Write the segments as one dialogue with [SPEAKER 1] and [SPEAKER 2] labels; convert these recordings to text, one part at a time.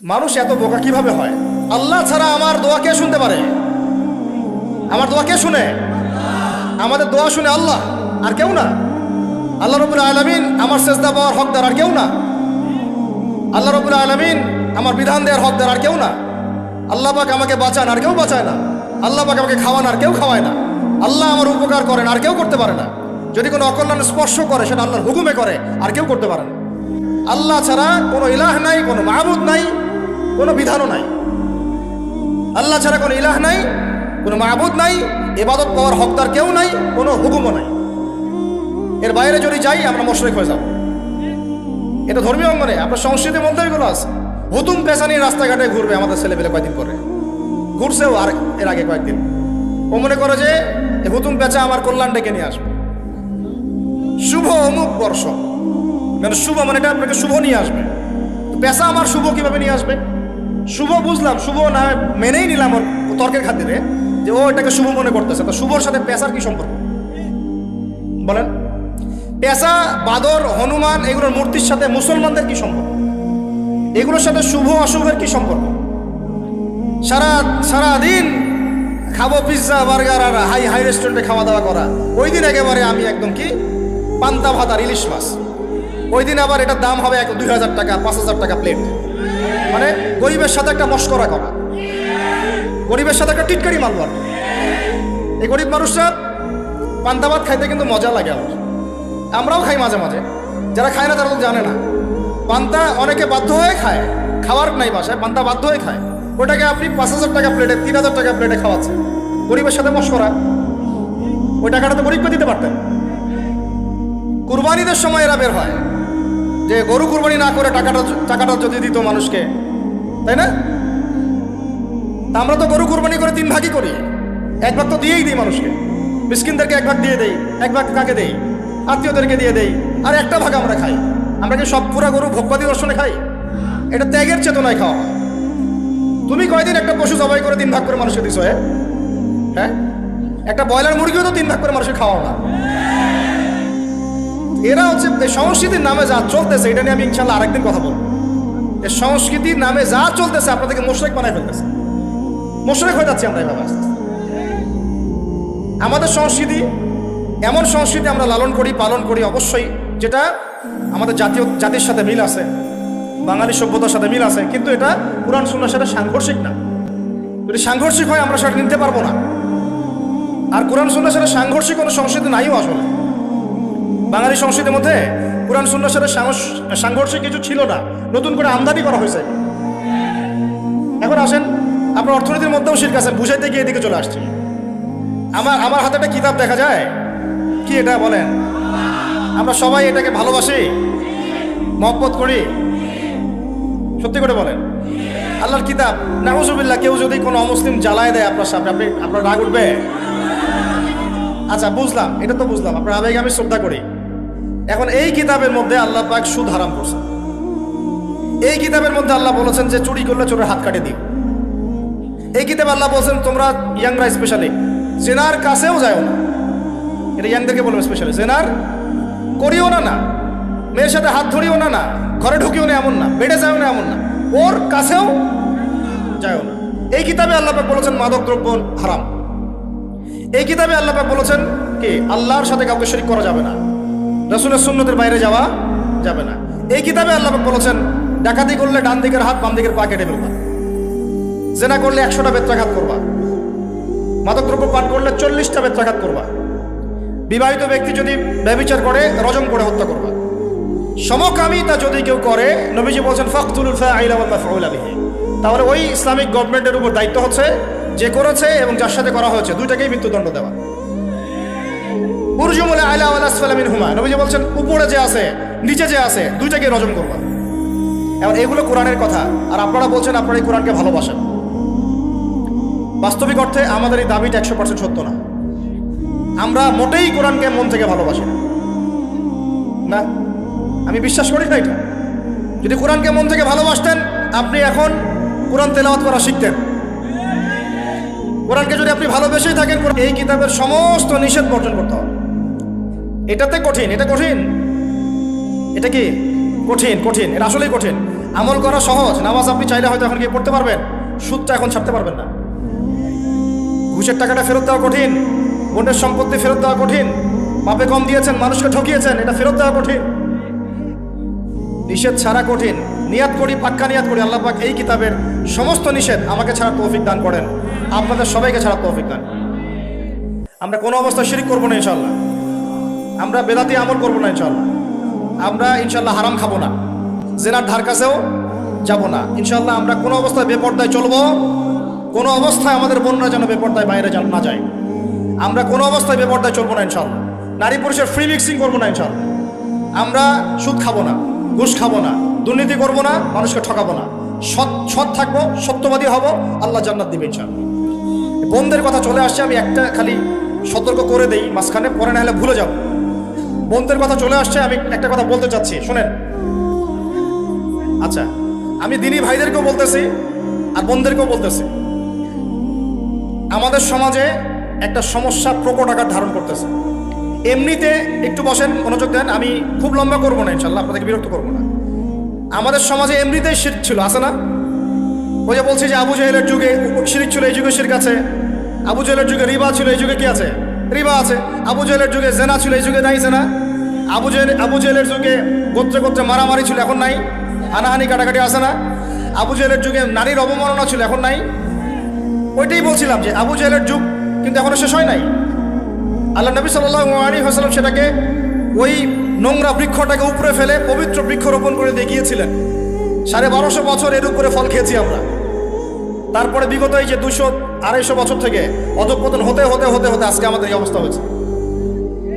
[SPEAKER 1] মানুষ এত বোকা কিভাবে হয়? আল্লাহ ছাড়া আমার দোয়া কে শুনতে পারে? আমার দোয়া কে শুনে? আমাদের দোয়া শুনে আল্লাহ, আর কেউ না। আল্লাহ রাব্বুল আলামিন আমার সেজদা পাওয়ার হকদার, আর কেউ না। আল্লাহ রাব্বুল আলামিন আমার বিধান দেওয়ার হকদার, আর কেউ না। আল্লাহ পাক আমাকে বাঁচান, আর কেউ বাঁচায় না। আল্লাহ পাক আমাকে খাওয়ান, আর কেউ খাওয়ায় না। আল্লাহ আমার উপকার করেন, আর কেউ করতে পারে না। যদি কোনো অকল্যাণ স্পর্শ করে সেটা আল্লাহর হুকুমে করে, আর কেউ করতে পারে না। আল্লাহ ছাড়া কোনো ইলাহ নাই, কোনো মাবুদ নাই, কোনো বিধানও নাই। আল্লাহ ছাড়া কোনো ইলাহ নাই, কোনো মাবুদ নাই, ইবাদত পাওয়ার হকদার কেউ নাই, কোনো হুকুমও নাই। এর বাইরে যদি যাই আমরা মুশরিক হয়ে যাব। এটা ধর্মীয় অঙ্গনে, আপনার সংস্কৃতির মধ্যে এগুলো আছে। হুতুম পেশা নিয়ে রাস্তাঘাটে ঘুরবে আমাদের ছেলেপেলে, কয়েকদিন পরে ঘুরছেও, আর এর আগে কয়েকদিন। ও মনে করে যে হুতুম পেঁচা আমার কল্যাণ ডেকে নিয়ে আসবে। শুভ অমুক বর্ষ, মানে শুভ মানে এটা আপনাকে শুভ নিয়ে আসবে। পেশা আমার শুভ কিভাবে নিয়ে আসবে? শুভ বুঝলাম, শুভ না মেনেই নিলাম ওর তর্কের খাতিরে যে ও এটাকে শুভ মনে করতেছে। তো শুভর সাথে পেশার কি সম্পর্ক বলেন? পেশা, বাদর, হনুমান এগুলোর মূর্তির সাথে মুসলমানদের কি সম্পর্ক? এগুলোর সাথে শুভ অশুভের কি সম্পর্ক? সারাদিন খাবো পিৎজা, বার্গার আর হাই হাই রেস্টুরেন্টে খাওয়া দাওয়া করা, ওই দিন একেবারে আমি একদম কি পান্তা ভাত আর ইলিশ মাছ। ওই দিন আবার এটার দাম হবে 2000 টাকা, 5000 টাকা প্লেট। মানে গরিবের সাথে একটা মস্করা করা, গরিবের সাথে একটা টিটকারি মারবার। এই গরিব মানুষরা পান্তা ভাত খাইতে কিন্তু মজা লাগে আমার। আমরাও খাই মাঝে মাঝে, যারা খায় না তারা তো জানে না। পান্তা অনেকে বাধ্য হয়ে খায়, খাওয়ার নাই বাসায়, পান্তা বাধ্য হয়ে খায়। ওটাকে আপনি 5000 টাকা প্লেটে, 3000 টাকা প্লেটে খাওয়াচ্ছেন, গরিবের সাথে মস্করা। ওই টাকাটা তো গরিবকে দিতে পারতেন। কুরবানিদের সময় এরা বের হয় যে গরু কুরবানি না করে টাকাটা যদি দিত মানুষকে, তাই না? তা আমরা তো গরু কুরবানি করে 3 ভাগই করি, 1 ভাগ তো দিয়েই দিই মানুষকে। মিসকিনদেরকে 1 ভাগ দিয়ে দেই, 1 ভাগ কাকে দেই? আত্মীয়দেরকে দিয়ে দেই, আর 1টা ভাগ আমরা খাই। আমরা কি সব পুরা গরু ভোগবাদী দর্শনে খাই? এটা ত্যাগের চেতনায় খাওয়া হয়। তুমি কয়দিন একটা পশু জবাই করে 3 ভাগ করে মানুষকে দিছো? হ্যাঁ, একটা ব্রয়লার মুরগিও তো 3 ভাগ করে মানুষকে খাওয়াও না। এরা হচ্ছে সংস্কৃতির নামে যা চলতেছে, এটা নিয়ে আমি ইনশাল্লাহ আরেকদিন কথা বলবো। এই সংস্কৃতির নামে যা চলতেছে আপনাদেরকে মুশরিক বানায় ফেলতেছে। মুশরিক হয়ে যাচ্ছি আমরা এভাবে আস্তে আস্তে। আমাদের সংস্কৃতি এমন সংস্কৃতি আমরা লালন করি, পালন করি অবশ্যই, যেটা আমাদের জাতির সাথে মিল আছে, বাঙালি সভ্যতার সাথে মিল আছে, কিন্তু এটা কুরআন সুন্নাহর সাথে সাংঘর্ষিক না। যদি সাংঘর্ষিক হয় আমরা সেটা নিতে পারবো না। আর কুরআন সুন্নাহর সাথে সাংঘর্ষিক কোনো সংস্কৃতি নাইও আসলে। বাঙালি সংস্কৃতির মধ্যে কুরআন সুন্নাহর সাথে সাংঘর্ষিক কিছু ছিল না, নতুন করে আমদানি করা হয়েছে। এখন আসেন, আপনার অর্থনীতির মধ্যেও শিরক আছে, বুঝাইতে গিয়ে এদিকে চলে আসছে। আমার হাতে একটা কিতাব দেখা যায়, কি এটা বলেন? আমরা সবাই এটাকে ভালোবাসি, মহব্বত করি, সত্যি করে বলেন? আল্লাহর কিতাব, নাউজুবিল্লাহ, কেউ যদি কোনো অমুসলিম জ্বালায় দেয় আপনার সামনে, আপনার রাগ উঠবে? আচ্ছা বুঝলাম, এটা তো বুঝলাম, আপনার আবেগ আমি শ্রদ্ধা করি। এখন এই কিতাবের মধ্যে আল্লাহ পাক সুদ হারাম করছেন। এই কিতাবের মধ্যে আল্লাহ বলেছেন যে চুরি করলে চোরের হাত কাটে দিও। এই কিতাবে আল্লাহ বলছেন তোমরা ইয়াংরা স্পেশালি জেনার কাছেও যাও না। এটা ইয়াংদেরকে বলবে স্পেশালি, জেনার করিও না, না মেয়ের সাথে হাত ধরিও না, না ঘরে ঢুকিও না এমন না, বেডে যাও না এমন না, ওর কাছেও যাও না। এই কিতাবে আল্লাহ পাক বলেছেন মাদক দ্রব্য হারাম। এই কিতাবে আল্লাহ পাক বলেছেন কি আল্লাহর সাথে কাউকে শরীক করা যাবে না, রাসূলের সুন্নতের বাইরে যাওয়া যাবে না। এই কিতাবে আল্লাহ পাক বলেছেন ডাকাতি করলে ডান দিকের হাত বাম দিকের পা কেটে ফেলবা, জেনা করলে 100টা বেত্রাঘাত করবা, মাদক দ্রব্য পান করলে 40টা বেত্রাঘাত করবা, বিবাহিত ব্যক্তি যদি ব্যভিচার করে রজম করে হত্যা করবা, সমকামিতা যদি কেউ করে নবীজি বলেছেন ফাকতুলুল ফাইলা ওয়াল মাফউলা বিহি। তাহলে ওই ইসলামিক গভর্নমেন্টের উপর দায়িত্ব হচ্ছে যে করেছে এবং যার সাথে করা হয়েছে দুইটাকেই মৃত্যুদণ্ড দেওয়া। উরজুমুল আলা ওয়াল আসফালা মিনহুমা, নবীজি বলছেন উপরে যে আছে নিচে যে আছে দুইটাকেই রজম করবা। এখন এগুলো কোরআনের কথা, আর আপনারা বলছেন আপনারা এই কোরআনকে ভালোবাসেন। বাস্তবিক অর্থে আমাদের এই দাবিটা 100% সত্য না। আমরা মোটেই কোরআনকে মন থেকে ভালোবাসি না, আমি বিশ্বাস করি না এটা। যদি কোরআনকে মন থেকে ভালোবাসতেন আপনি এখন কোরআন তেলাওয়াত করা শিখতেন। কোরআনকে যদি আপনি ভালোবেসেই থাকেন, এই কিতাবের সমস্ত নিষেধ বর্জন করতে হবে। এটাতে কঠিন, এটা কঠিন, এটা কি কঠিন? কঠিন, এটা আসলেই কঠিন। আমল করা সহজ, নামাজ আপনি চাইলে হয়তো এখন গিয়ে পড়তে পারবেন, সুদটা এখন ছাড়তে পারবেন না। ঘুষের টাকাটা ফেরত দেওয়া কঠিন, বোনের সম্পত্তি ফেরত দেওয়া কঠিন, পাপে কম দিয়েছেন, মানুষকে ঠকিয়েছেন, এটা ফেরত দেওয়া কঠিন। নিষেধ ছাড়া কঠিন। নিয়াত করি, পাক্কা নিয়াত করি, আল্লাহ পাক এই কিতাবের সমস্ত নিষেধ আমাকে ছাড়া তৌফিক দান করেন, আপনাদের সবাইকে ছাড়া তৌফিক দান। আমরা কোনো অবস্থায় শিরিক করবো না ইনশাল্লাহ, আমরা বেদাতি আমল করবো না ইনশাল্লাহ, আমরা ইনশাল্লাহ হারাম খাবো না, জেনার ধার কাছেও যাবো না ইনশাল্লাহ। আমরা কোনো অবস্থায় বেপর্দায় চলবো, কোনো অবস্থায় আমাদের বোনরা যেন বেপর্দায় বাইরে না যায়। আমরা কোনো অবস্থায় বেপর্দায় চলবো না ইনশাল্লাহ। নারী পুরুষের ফ্রি মিক্সিং করবো না ইনশাল্লাহ। আমরা সুদ খাবো না, ঘুষ খাবো না, দুর্নীতি করবো না, মানুষকে ঠকাবো না, সৎ থাকবো, সত্যবাদী হব, আল্লাহ জান্নাত দিবে ইনশাল্লাহ। বোনদের কথা চলে আসছে, আমি একটা খালি সতর্ক করে দেই মাঝখানে, পরে না হলে ভুলে যাব। বোনদের কথা চলে আসছে, আমি একটা কথা বলতে চাচ্ছি, শোনেন। আচ্ছা, আমি দিনী ভাইদেরকেও বলতেছি আর বোনদেরকেও বলতেছি, আমাদের সমাজে একটা সমস্যা প্রকট আকার ধারণ করতেছে। এমনিতে একটু বসেন, মনোযোগ দেন, আমি খুব লম্বা করবো না ইনশাল্লাহ, আপনাদেরকে বিরক্ত করবো না। আমাদের সমাজে এমনিতেই শিরক ছিল, আছে না? ওই যে বলছি যে আবু জাহেলের যুগে শিরক ছিল, এই যুগে শিরক আছে। আবু জাহেলের যুগে রিবা ছিল, এই যুগে কি আছে? রিবা আছে। আবু জাহেলের যুগে জেনা ছিল, এই যুগে নাই জেনা। আবু জাহেলের যুগে গোত্রে গোত্রে মারামারি ছিল, এখন নাই। হানাহানি কাটাকাটি আছে না? আবু জাহেলের যুগে নারীর অবমাননা ছিল, এখন নাই। ওইটাই বলছিলাম যে আবু জাহেলের যুগ কিন্তু এখনো শেষ হয় নাই। আল্লাহ নবী সাল্লাল্লাহু আলাইহি ওয়াসাল্লাম সেটাকে, ওই নোংরা বৃক্ষটাকে উপরে ফেলে পবিত্র বৃক্ষ রোপণ করে দেখিয়েছিলেন। 1250 বছর এর উপরে ফল খেয়েছি আমরা। তারপরে বিগত এই যে 200-250 বছর থেকে অধঃপতন হতে হতে হতে হতে আজকে আমাদের এই অবস্থা হয়েছে।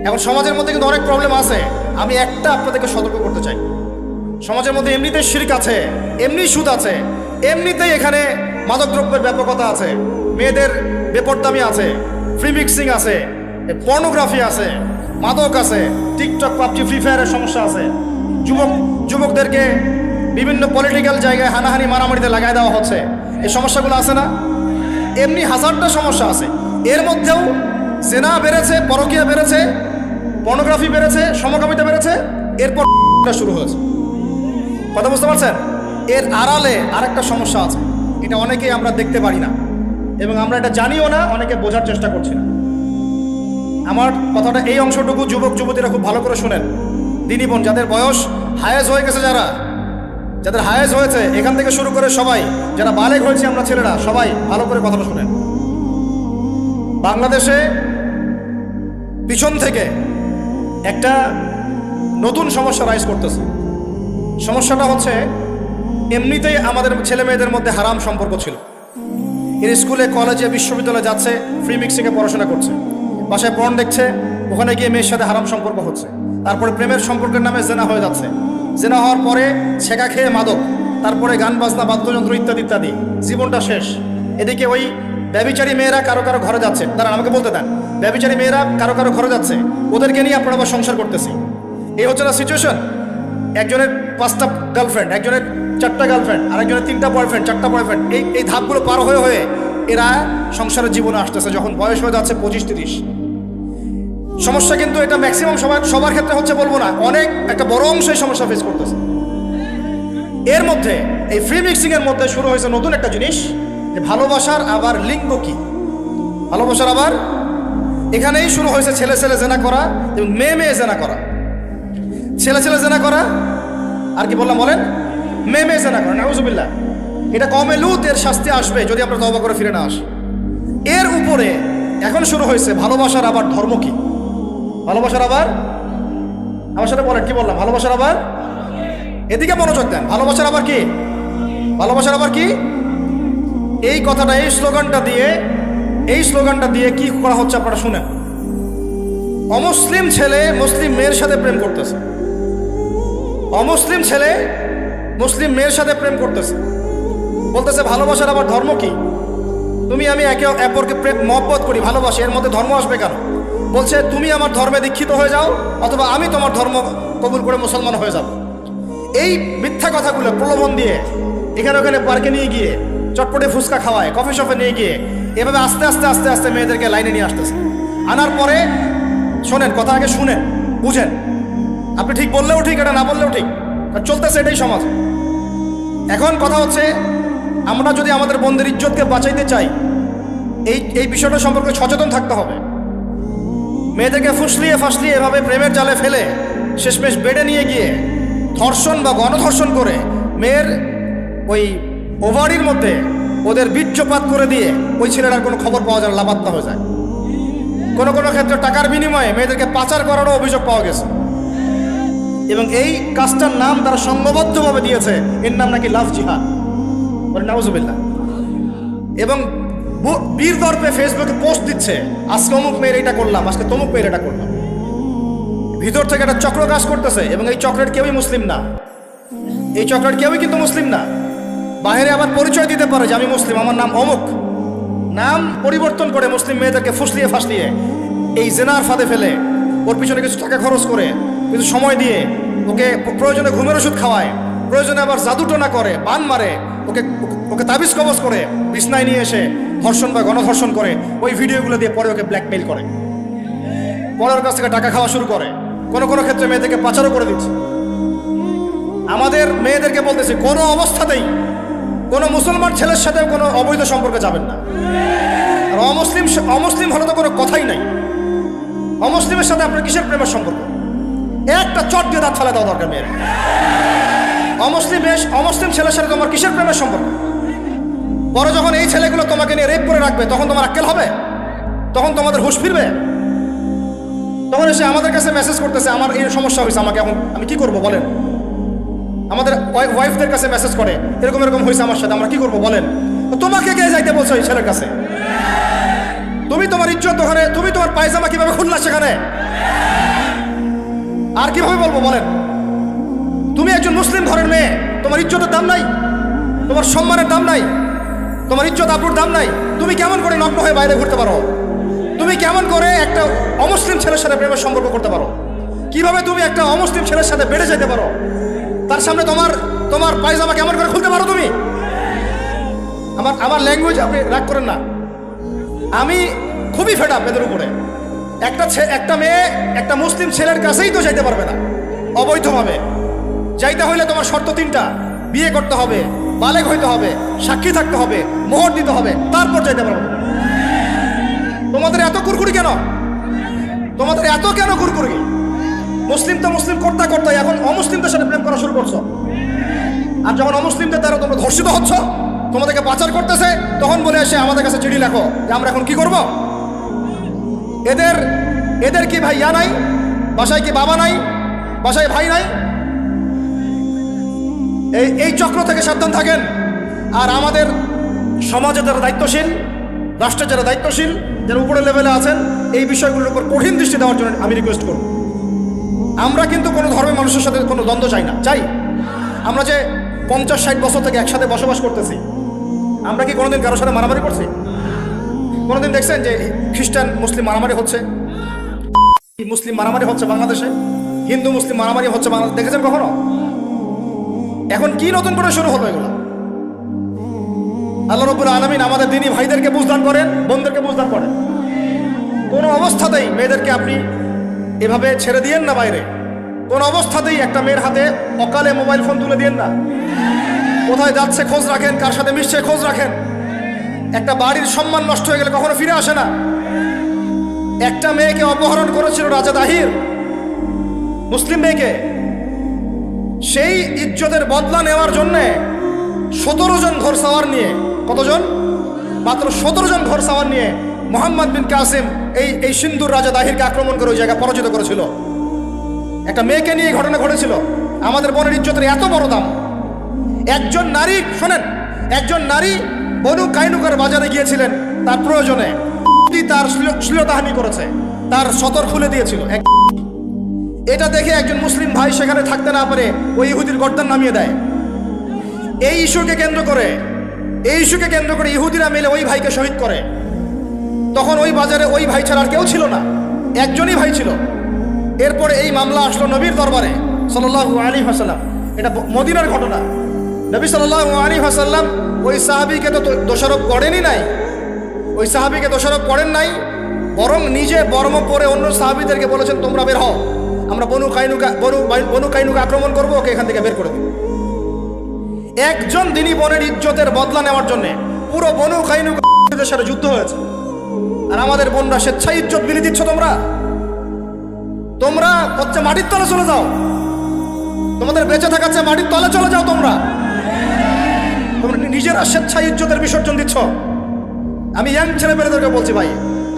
[SPEAKER 1] এখন সমাজের মধ্যে কিন্তু অনেক প্রবলেম আছে। আমি একটা আপনাদেরকে সতর্ক করতে চাই, সমাজের মধ্যে এমনিতেই শিরক আছে, এমনি সুদ আছে, এমনিতেই এখানে মাদকদ্রব্যের ব্যাপকতা আছে, মেয়েদের বেপরদামি আছে, ফ্রি মিক্সিং আছে, পর্নোগ্রাফি আছে, মাদক আছে, টিকটক, পাবজি, ফ্রি ফায়ারের সমস্যা আছে। যুবকদেরকে বিভিন্ন পলিটিক্যাল জায়গায় হানাহানি মারামারিতে লাগাই দেওয়া হচ্ছে, এই সমস্যাগুলো আছে না? এমনি হাজারটা সমস্যা আছে। এর মধ্যেও জেনা বেড়েছে, পরকীয়া বেড়েছে, পর্নোগ্রাফি বেড়েছে, সমকামিতা বেড়েছে, এরপর শুরু হয়েছে। কথা বুঝতে পারছেন? এর আড়ালে আরেকটা সমস্যা আছে, এটা অনেকেই আমরা দেখতে পারি না এবং আমরা এটা জানিও না, অনেকে বোঝার চেষ্টা করছি না। আমার কথাটা এই অংশটুকু যুবক যুবতীরা খুব ভালো করে শুনেন। দিনী বোন যাদের বয়স হায়েজ হয়ে গেছে, যাদের হায়েজ হয়েছে, এখান থেকে শুরু করে সবাই, যারা বালেগ হয়েছে আমরা ছেলেরা, সবাই ভালো করে কথাটা শুনেন। বাংলাদেশে পিছন থেকে একটা নতুন সমস্যা রাইজ করতেছে। সমস্যাটা হচ্ছে, এমনিতেই আমাদের ছেলে মেয়েদের মধ্যে হারাম সম্পর্ক ছিল। এর স্কুলে, কলেজে, বিশ্ববিদ্যালয়ে যাচ্ছে, ফ্রি মিক্সিংয়ে পড়াশোনা করছে, বাসায় পর্ন দেখছে, ওখানে গিয়ে মেয়ের সাথে হারাম সম্পর্ক হচ্ছে, তারপরে প্রেমের সম্পর্কের নামে জেনা হয়ে যাচ্ছে, জেনা হওয়ার পরে ছেঁকা খেয়ে মাদক, তারপরে গান বাজনা, বাদ্যযন্ত্র ইত্যাদি ইত্যাদি, জীবনটা শেষ। এদিকে ওই ব্যভিচারী মেয়েরা কারো কারো ঘরে যাচ্ছে, তারা আমাকে বলতে দেন, ব্যভিচারী মেয়েরা কারো কারো ঘরে যাচ্ছে, ওদেরকে নিয়ে আপনারা আবার সংসার করতেছি। এই হচ্ছে না সিচুয়েশন? একজনের 5টা গার্লফ্রেন্ড, একজনের 4টা গার্লফ্রেন্ড, আরেকজনের 3টা বয়ফ্রেন্ড, 4টা বয়ফ্রেন্ড, এই ধাপগুলো পার হয়ে হয়ে এরা সংসারের জীবনে আসতেছে, যখন বয়স হয়ে যাচ্ছে 25-30। সমস্যা কিন্তু এটা ম্যাক্সিমাম সবার ক্ষেত্রে হচ্ছে বলবো না, অনেক একটা বড় অংশ এই সমস্যা ফেস করতেছে। এর মধ্যে এই ফ্রি মিক্সিং এর মধ্যে শুরু হয়েছে নতুন একটা জিনিস, যে ভালোবাসার আবার লিঙ্গ কি, ভালোবাসার আবার এখানেই শুরু হয়েছে ছেলে ছেলে জেনা করা এবং মেয়ে মেয়ে জেনা করা। ছেলে ছেলে জেনা করা আর কি বললাম বলেন, মেয়ে মেয়ে জেনা করা, নাউজুবিল্লাহ। এটা কমে লুত, এর শাস্তি আসবে যদি আমরা তওবা করে ফিরে না আসি। এর উপরে এখন শুরু হয়েছে ভালোবাসার আবার ধর্ম কি, ভালোবাসার আবার, আমার সাথে বলেন কি বললাম, ভালোবাসার আবার, এদিকে মনোযোগ দেন, ভালোবাসার আবার কি, ভালোবাসার আবার কি, এই কথাটা, এই স্লোগানটা দিয়ে কি করা হচ্ছে আপনারা শুনেন। অমুসলিম ছেলে মুসলিম মেয়ের সাথে প্রেম করতেছে, অমুসলিম ছেলে মুসলিম মেয়ের সাথে প্রেম করতেছে, বলতেছে ভালোবাসার আবার ধর্ম কি, তুমি আমি একে অপরকে প্রেম মহব্বত করি, ভালোবাসি, এর মধ্যে ধর্ম আসবে কেন? বলছে তুমি আমার ধর্মে দীক্ষিত হয়ে যাও, অথবা আমি তোমার ধর্ম কবুল করে মুসলমান হয়ে যাব। এই মিথ্যা কথাগুলো প্রলোভন দিয়ে এখানে ওখানে পার্কে নিয়ে গিয়ে, চটপটে ফুচকা খাওয়ায়, কফি শপে নিয়ে গিয়ে, এভাবে আস্তে আস্তে আস্তে আস্তে মেয়েদেরকে লাইনে নিয়ে আসতেছে। আনার পরে শোনেন, কথা আগে শুনেন, বুঝেন। আপনি ঠিক বললেও ঠিক, এটা না বললেও ঠিক, চলতেছে এটাই সমাজ। এখন কথা হচ্ছে, আমরা যদি আমাদের বোনদের ইজ্জতকে বাঁচাইতে চাই, এই বিষয়টা সম্পর্কে সচেতন থাকতে হবে। মেয়েদেরকে ফুসলিয়ে ফাসলিয়ে এভাবে প্রেমের জালে ফেলে শেষমেশ বেডে নিয়ে গিয়ে ধর্ষণ বা গণধর্ষণ করে মেয়ের ওই ওভারির মধ্যে ওদের বীর্যপাত করে দিয়ে ওই ছেলেটার কোনো খবর পাওয়া যায় না, লাপাত্তা হয়ে যায়। কোনো কোনো ক্ষেত্রে টাকার বিনিময়ে মেয়েদেরকে পাচার করারও অভিযোগ পাওয়া গেছে। এবং এই কাজটার নাম তারা সংঘবদ্ধভাবে দিয়েছে, এর নাম নাকি লাভ জিহাদ, বলে নাউজুবিল্লাহ। এবং বীর দর্পে ফেসবুকে পোস্ট দিচ্ছে, আজকে অমুক মেয়ের এটা করলাম, আজকে তমুক মেয়ের এটা করলাম। ভিতর থেকে একটা চক্র কাজ করতেছে, এবং এই চক্রের কেউই মুসলিম না, এই চক্রের কেউই কিন্তু মুসলিম না। বাইরে আবার পরিচয় দিতে পারে যে আমি মুসলিম, আমার নাম অমুক, নাম পরিবর্তন করে মুসলিম মেয়েদেরকে ফুসলিয়ে ফাসলিয়ে এই জেনার ফাঁদে ফেলে ওর পিছনে কিছু টাকা খরচ করে, কিছু সময় দিয়ে ওকে প্রয়োজনে ঘুমের ওষুধ খাওয়ায়, প্রয়োজনে আবার জাদুটোনা করে, বান মারে, ওকে ওকে তাবিজ কবজ করে বিছনায় নিয়ে এসে ধর্ষণ বা গণধর্ষণ করে, ওই ভিডিওগুলো দিয়ে পরে ওকে ব্ল্যাকমেইল করে, পরের কাছ থেকে টাকা খাওয়া শুরু করে। কোনো কোনো ক্ষেত্রে মেয়েদেরকে পাচারও করে দিচ্ছে। আমাদের মেয়েদেরকে বলতেছি, কোনো অবস্থাতেই কোনো মুসলমান ছেলের সাথে কোনো অবৈধ সম্পর্কে যাবেন না। আর অমুসলিম হলে তো কোনো কথাই নাই। অমুসলিমের সাথে আপনার কিসের প্রেমের সম্পর্ক? একটা চট দিয়ে দাঁত ফেলে দেওয়া দরকার মেয়ের। অমুসলিম ছেলের সাথে তোমার কিসের প্রেমের সম্পর্ক? পরে যখন এই ছেলেগুলো তোমাকে নিয়ে রেপ করে রাখবে, তখন তোমার আক্কেল হবে? তখন তোমাদের হুঁশ ফিরবে? তখন এসে আমাদের কাছে মেসেজ করতেছে, আমার এই সমস্যা হয়েছে, আমাকে এখন আমি কি করবো বলেন? আমাদের ওয়াইফদের কাছে মেসেজ করে, এরকম এরকম হয়েছে আমার সাথে, আমরা কি করবো বলেন? তোমাকে কে যাইতে বলছো এই ছেলের কাছে? তুমি তোমার ইজ্জত ওখানে, তুমি তোমার পায়জামা কিভাবে খুললা সেখানে? আর কিভাবে বলবো বলেন? তুমি একজন মুসলিম ঘরের মেয়ে, তোমার ইজ্জতের দাম নাই, তোমার সম্মানের দাম নাই, তোমার ইজ্জত আবরুর দাম নাই। তুমি কেমন করে নগ্ন হয়ে বাইরে ঘুরতে পারো? তুমি কেমন করে একটা অমুসলিম ছেলের সাথে প্রেমের সম্পর্ক করতে পারো? কিভাবে তুমি একটা অমুসলিম ছেলের সাথে বেড়ে যেতে পারো? তার সামনে তোমার পায়জামা কেমন করে খুলতে পারো তুমি? আমার ল্যাঙ্গুয়েজ আপনি রাগ করেন না, আমি খুবই ফেড আপ এদের উপরে। একটা মেয়ে একটা মুসলিম ছেলের কাছেই তো যাইতে পারবে না অবৈধভাবে। যাইতে হইলে তোমার শর্ত 3টা, বিয়ে করতে হবে, বালেগ হইতে হবে, সাক্ষী থাকতে হবে, মোহর দিতে হবে, তারপর যাইতে পারবে। তোমাদের এত কুরকুরি কেন? তোমাদের এত কেন কুরকুরি? মুসলিম তো মুসলিম করতে করতে এখন অমুসলিমদের সাথে প্রেম করা শুরু করছো। আর যখন অমুসলিমদের দ্বারা তোমরা ধর্ষিত হচ্ছ, তোমাদেরকে পাচার করতেছে, তখন বলে এসে আমাদের কাছে চিঠি লেখো যে আমরা এখন কি করব? এদের কি ভাই ইয়া নাই? বাসায় কি বাবা নাই? বাসায় ভাই নাই? এই চক্র থেকে সাবধান থাকেন। আর আমাদের সমাজে যারা দায়িত্বশীল, রাষ্ট্রের যারা দায়িত্বশীল, যারা উপরের লেভেলে আছেন, এই বিষয়গুলোর উপর কঠিন দৃষ্টি দেওয়ার জন্য আমি রিকোয়েস্ট করব। আমরা কিন্তু কোনো ধর্মের মানুষের সাথে কোনো দ্বন্দ্ব চাই না। চাই আমরা যে 50-60 বছর থেকে একসাথে বসবাস করতেছি, আমরা কি কোনোদিন কারোর সাথে মারামারি করছি? কোনোদিন দেখছেন যে খ্রিস্টান মুসলিম মারামারি হচ্ছে? মুসলিম মারামারি হচ্ছে বাংলাদেশে, হিন্দু মুসলিম মারামারি হচ্ছে বাংলাদেশে, দেখেছেন কখনো? এখন কি নতুন করে শুরু হলো এগুলো? আল্লাহ রাব্বুল আলামিন আমাদের দিনী ভাইদেরকে বুঝদান করেন, বোনদেরকে বুঝদান করেন। কোনো অবস্থাতেই মেয়েদেরকে আপনি এভাবে ছেড়ে দিয়েন না বাইরে। কোন অবস্থাতেই একটা মেয়ের হাতে অকালে মোবাইল ফোন তুলে দিয়েন না। কোথায় যাচ্ছে খোঁজ রাখেন, কার সাথে মিশছে খোঁজ রাখেন। একটা বাড়ির সম্মান নষ্ট হয়ে গেলে কখনো ফিরে আসে না। একটা মেয়েকে অপহরণ করেছিল রাজা দাহির, মুসলিম মেয়েকে। সেই ইজ্জতের বদলা নেওয়ার জন্যে 17 জন ঘোড়সাওয়ার নিয়ে, কতজন? মাত্র 17 জন ঘোড়সাওয়ার নিয়ে মোহাম্মদ বিন কাসিম এই সিন্ধুর রাজা দাহিরকে আক্রমণ করে ওই জায়গায় পরাজিত করেছিল। একটা মেয়েকে নিয়ে ঘটনা ঘটেছিল। আমাদের বোনের ইজ্জতের এত বড় দাম। একজন নারী, শোনেন, একজন নারী বনু কাইনুকার বাজারে গিয়েছিলেন তার প্রয়োজনে, তার শ্লীলতাহানি করেছে, তার সতর খুলে দিয়েছিল। এটা দেখে একজন মুসলিম ভাই সেখানে থাকতে না পারে ওই ইহুদির গর্দান নামিয়ে দেয়। এই ইস্যুকে কেন্দ্র করে ইহুদিরা মিলে ওই ভাইকে শহীদ করে। তখন ওই বাজারে ওই ভাই ছাড়া আর কেউ ছিল না, একজনই ভাই ছিল। এরপরে এই মামলা আসলো নবীর দরবারে সাল্লাল্লাহু আলাইহি ওয়াসাল্লাম। এটা মদিনার ঘটনা। নবী সাল্লাল্লাহু আলাইহি ওয়াসাল্লাম ওই সাহাবীকে তো দোষারোপ করেনই নাই, ওই সাহাবীকে দোষারোপ করেন নাই, বরং নিজে বর্ম পরে অন্য সাহাবীদেরকে বলেছেন তোমরা বের হও, আমরা বনু কাইনুকা আক্রমণ করবো, ওকে এখান থেকে বের করে দেব। একজন দিনী বোনের ইজ্জতের বদলা নেওয়ার জন্য পুরো বনু কাইনুকার সাথে যুদ্ধ হয়েছে। আর আমাদের বোনরা স্বেচ্ছায় ইজ্জত বিলি দিচ্ছ। তোমরা হচ্ছে মাটির তলে চলে যাও। তোমাদের বেঁচে থাকার চেয়ে মাটির তলে চলে যাও। তোমরা নিজেরা স্বেচ্ছায় ইজ্জতের বিসর্জন দিচ্ছ। আমি ইয়াং ছেলেমেয়েদেরকে বলছি, ভাই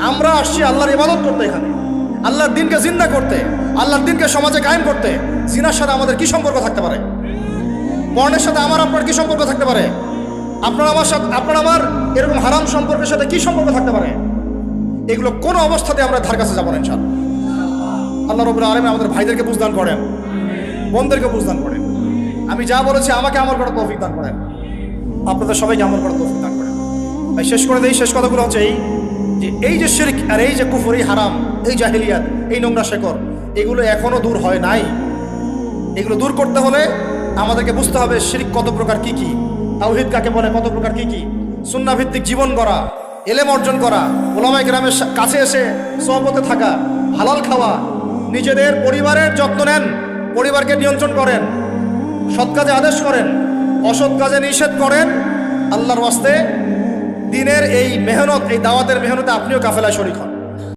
[SPEAKER 1] আমরা আসছি আল্লাহর ইবাদত করতে, এখানে আল্লাহর দিনকে জিন্দা করতে, আল্লাহর দিনকে সমাজে কায়েম করতে। জিনার সাথে আমাদের কি সম্পর্ক থাকতে পারে? পর্নের সাথে আপনার কি সম্পর্ক থাকতে পারে? আপনার আমার এরকম হারাম সম্পর্কের সাথে কি সম্পর্ক থাকতে পারে? এগুলো কোনো অবস্থাতে আমরা ধার কাছে যাবো না ইনশাআল্লাহ। আল্লাহ রাব্বুল আলামিন আমাদের ভাইদেরকে বুঝদান করেন, বোনদেরকে বুঝদান করেন। আমি যা বলেছি আমাকে আমল করার তৌফিক দান করেন, আপনাদের সবাইকে আমল করার তৌফিক দান করেন। ভাই শেষ করে দেই, শেষ কথাগুলো হচ্ছে এই যে শিরক আর এই যে কুফর, এই হারাম, এই জাহিলিয়াত, এই নোংরা শেকড়, এগুলো এখনো দূর হয় নাই। এগুলো দূর করতে হলে আমাদেরকে বুঝতে হবে শিরক কত প্রকার, কি কি, তাওহীদ কাকে বলে, কত প্রকার, কি কি, সুন্নাহ ভিত্তিক জীবন গড়া, ইলম অর্জন করা, উলামায়ে কেরামের কাছে এসে সোহবতে থাকা, হালাল খাওয়া, নিজেদের পরিবারের যত্ন নেন, পরিবারকে নিয়ন্ত্রণ করেন, সৎ কাজে আদেশ করেন, অসৎ কাজে নিষেধ করেন। আল্লাহর ওয়াস্তে দিনের এই মেহনত, এই দাওয়াতের মেহনতে আপনিও কাফেলায় শরীক হন।